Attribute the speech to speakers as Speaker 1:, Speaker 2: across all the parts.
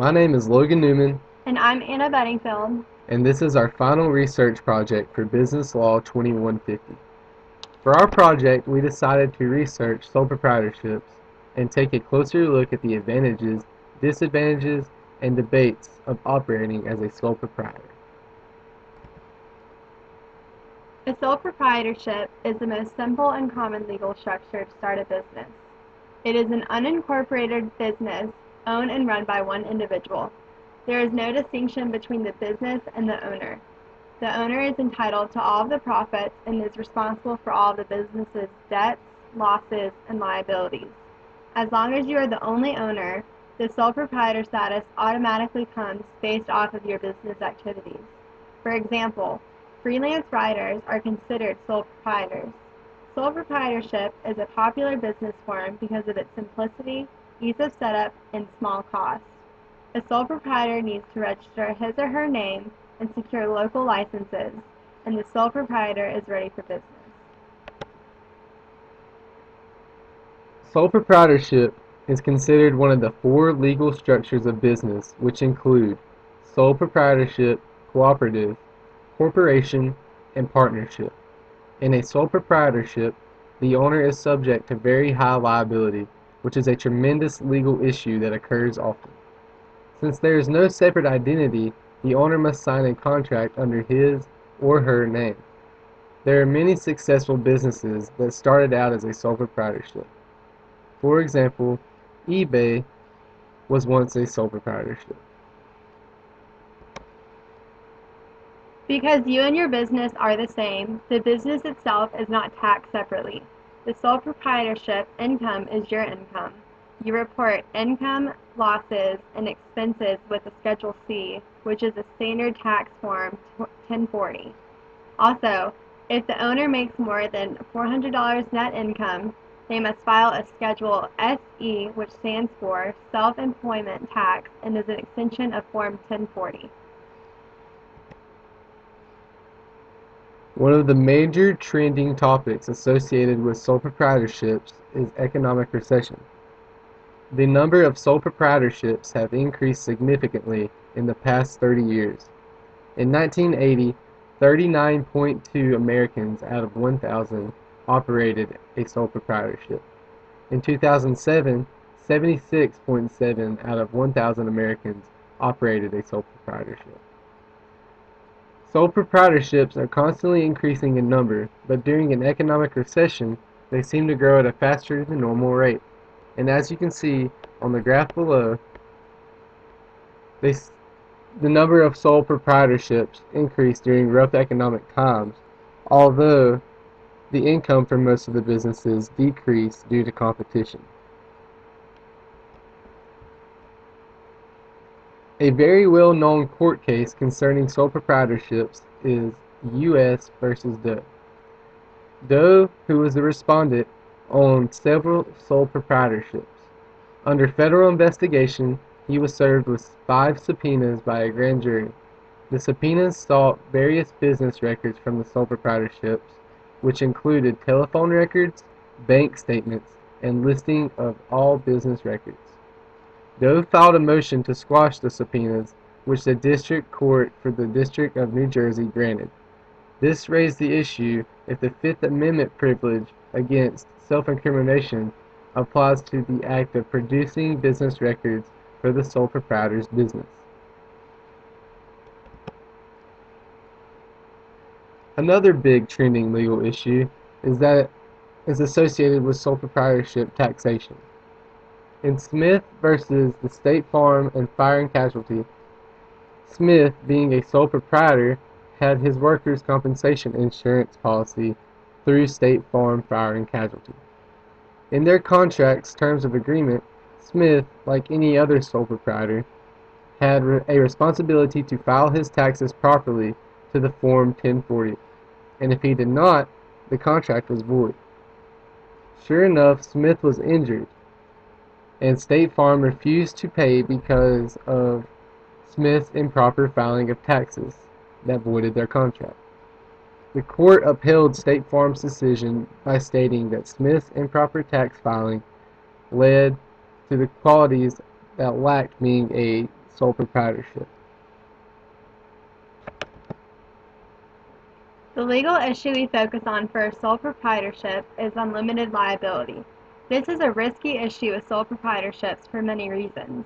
Speaker 1: My name is Logan Newman,
Speaker 2: And I'm Anna Beddingfield.
Speaker 1: and this is our final research project for Business Law 2150. For our project, we decided to research sole proprietorships and take a closer look at the advantages, disadvantages, and debates of operating as a sole proprietor.
Speaker 2: A sole proprietorship is the most simple and common legal structure to start a business. It is an unincorporated business owned and run by one individual. There is no distinction between the business and the owner. The owner is entitled to all of the profits and is responsible for all of the business's debts, losses, and liabilities. As long as you are the only owner, the sole proprietor status automatically comes based off of your business activities. For example, freelance writers are considered sole proprietors. Sole proprietorship is a popular business form because of its simplicity, ease of setup, and small cost. A sole proprietor needs to register his or her name and secure local licenses, and the sole proprietor is ready for business.
Speaker 1: Sole proprietorship is considered one of the four legal structures of business, which include sole proprietorship, cooperative, corporation, and partnership. In a sole proprietorship, the owner is subject to very high liability, which is a tremendous legal issue that occurs often. Since there is no separate identity, the owner must sign a contract under his or her name. There are many successful businesses that started out as a sole proprietorship. For example, eBay was once a sole proprietorship.
Speaker 2: Because you and your business are the same, the business itself is not taxed separately. The sole proprietorship income is your income. You report income, losses, and expenses with a Schedule C, which is a standard tax form 1040. Also, if the owner makes more than $400 net income, they must file a Schedule SE, which stands for Self-Employment Tax and is an extension of Form 1040.
Speaker 1: One of the major trending topics associated with sole proprietorships is economic recession. The number of sole proprietorships have increased significantly in the past 30 years. In 1980, 39.2 Americans out of 1,000 operated a sole proprietorship. In 2007, 76.7 out of 1,000 Americans operated a sole proprietorship. Sole proprietorships are constantly increasing in number, but during an economic recession, they seem to grow at a faster than normal rate. And as you can see on the graph below, the number of sole proprietorships increased during rough economic times, although the income for most of the businesses decreased due to competition. A very well-known court case concerning sole proprietorships is U.S. versus Doe. Doe, who was the respondent, owned several sole proprietorships. Under federal investigation, he was served with 5 subpoenas by a grand jury. The subpoenas sought various business records from the sole proprietorships, which included telephone records, bank statements, and listing of all business records. Doe filed a motion to squash the subpoenas, which the District Court for the District of New Jersey granted. This raised the issue if the Fifth Amendment privilege against self-incrimination applies to the act of producing business records for the sole proprietor's business. Another big trending legal issue is associated with sole proprietorship taxation. In Smith versus the State Farm and Fire and Casualty, Smith, being a sole proprietor, had his workers' compensation insurance policy through State Farm Fire and Casualty. In their contract's terms of agreement, Smith, like any other sole proprietor, had a responsibility to file his taxes properly to the Form 1040, and if he did not, the contract was void. Sure enough, Smith was injured, and State Farm refused to pay because of Smith's improper filing of taxes that voided their contract. The court upheld State Farm's decision by stating that Smith's improper tax filing led to the qualities that lacked being a sole proprietorship?
Speaker 2: The legal issue we focus on for sole proprietorship is unlimited liability. This is a risky issue with sole proprietorships for many reasons.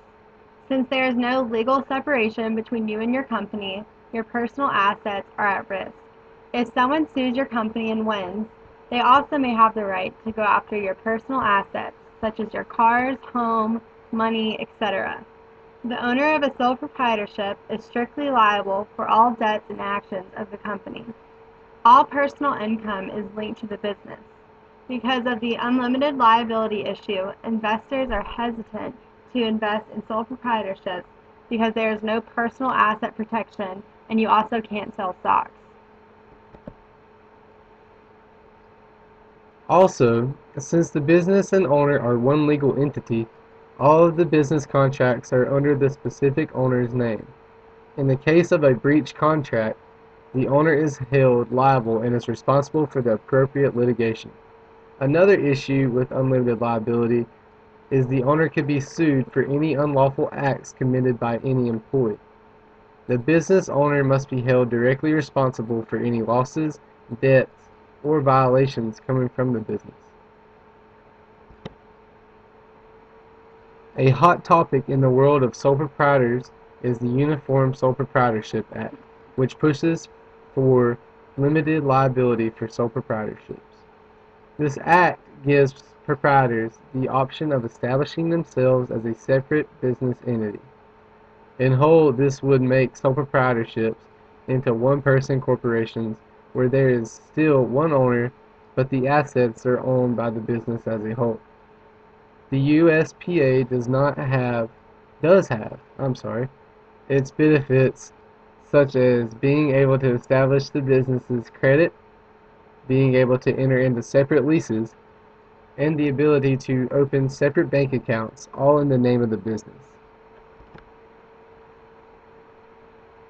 Speaker 2: Since there is no legal separation between you and your company, your personal assets are at risk. If someone sues your company and wins, they also may have the right to go after your personal assets, such as your cars, home, money, etc. The owner of a sole proprietorship is strictly liable for all debts and actions of the company. All personal income is linked to the business. Because of the unlimited liability issue, investors are hesitant to invest in sole proprietorships because there is no personal asset protection and you also can't sell stocks.
Speaker 1: Also, since the business and owner are one legal entity, all of the business contracts are under the specific owner's name. In the case of a breach contract, the owner is held liable and is responsible for the appropriate litigation. Another issue with unlimited liability is the owner could be sued for any unlawful acts committed by any employee. The business owner must be held directly responsible for any losses, debts, or violations coming from the business. A hot topic in the world of sole proprietors is the Uniform Sole Proprietorship Act, which pushes for limited liability for sole proprietorships. This act gives proprietors the option of establishing themselves as a separate business entity. In whole, this would make sole proprietorships into one-person corporations where there is still one owner, but the assets are owned by the business as a whole. The USPA does have its benefits such as being able to establish the business's credit, being able to enter into separate leases, and the ability to open separate bank accounts, all in the name of the business.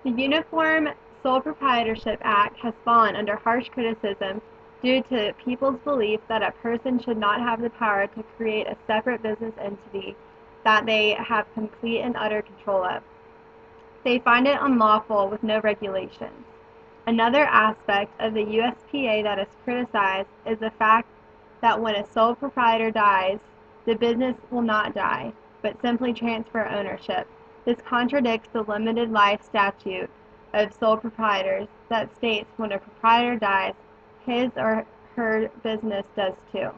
Speaker 2: The Uniform Sole Proprietorship Act has fallen under harsh criticism due to people's belief that a person should not have the power to create a separate business entity that they have complete and utter control of. They find it unlawful with no regulations. Another aspect of the USPA that is criticized is the fact that when a sole proprietor dies, the business will not die, but simply transfer ownership. This contradicts the limited life statute of sole proprietors that states when a proprietor dies, his or her business does too.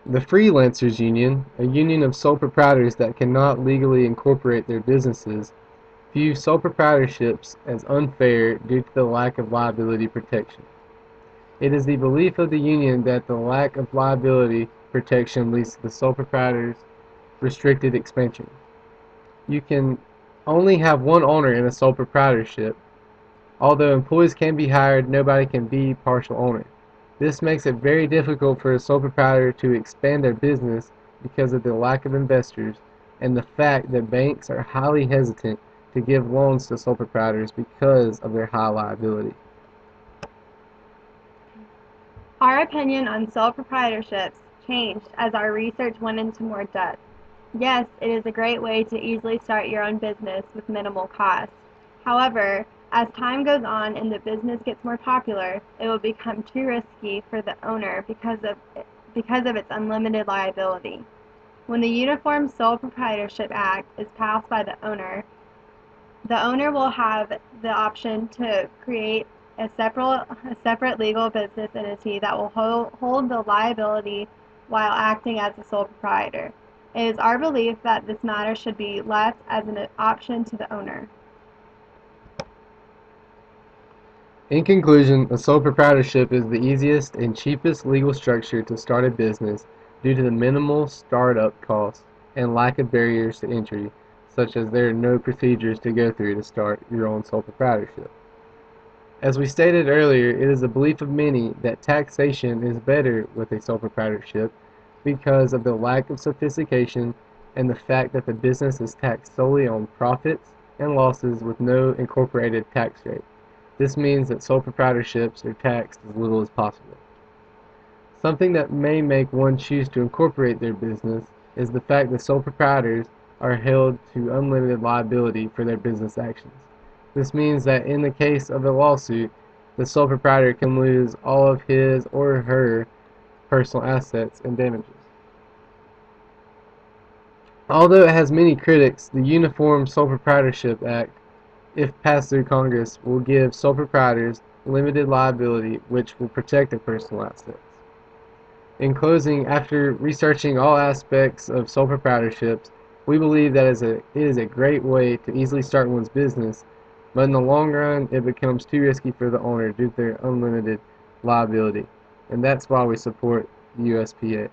Speaker 1: The Freelancers Union, a union of sole proprietors that cannot legally incorporate their businesses, view sole proprietorships as unfair due to the lack of liability protection. It is the belief of the union that the lack of liability protection leads to the sole proprietor's restricted expansion. You can only have one owner in a sole proprietorship. Although employees can be hired, nobody can be partial owner. This makes it very difficult for a sole proprietor to expand their business because of the lack of investors and the fact that banks are highly hesitant to give loans to sole proprietors because of their high liability.
Speaker 2: Our opinion on sole proprietorships changed as our research went into more depth. Yes, it is a great way to easily start your own business with minimal cost. However, as time goes on and the business gets more popular, it will become too risky for the owner because of its unlimited liability. When the Uniform Sole Proprietorship Act is passed by the owner will have the option to create a separate legal business entity that will hold the liability while acting as a sole proprietor. It is our belief that this matter should be left as an option to the owner.
Speaker 1: In conclusion, a sole proprietorship is the easiest and cheapest legal structure to start a business due to the minimal startup costs and lack of barriers to entry, such as there are no procedures to go through to start your own sole proprietorship. As we stated earlier, it is the belief of many that taxation is better with a sole proprietorship because of the lack of sophistication and the fact that the business is taxed solely on profits and losses with no incorporated tax rate. This means that sole proprietorships are taxed as little as possible. Something that may make one choose to incorporate their business is the fact that sole proprietors are held to unlimited liability for their business actions. This means that in the case of a lawsuit, the sole proprietor can lose all of his or her personal assets and damages. Although it has many critics, the Uniform Sole Proprietorship Act, if passed through Congress, will give sole proprietors limited liability which will protect their personal assets. In closing, after researching all aspects of sole proprietorships, we believe that it is a great way to easily start one's business, but in the long run, it becomes too risky for the owner due to their unlimited liability. And that's why we support the USPA.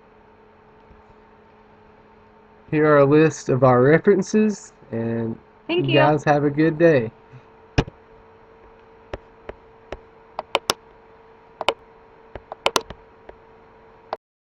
Speaker 1: Here are a list of our references, and
Speaker 2: Thank
Speaker 1: you
Speaker 2: you.
Speaker 1: guys have a good day.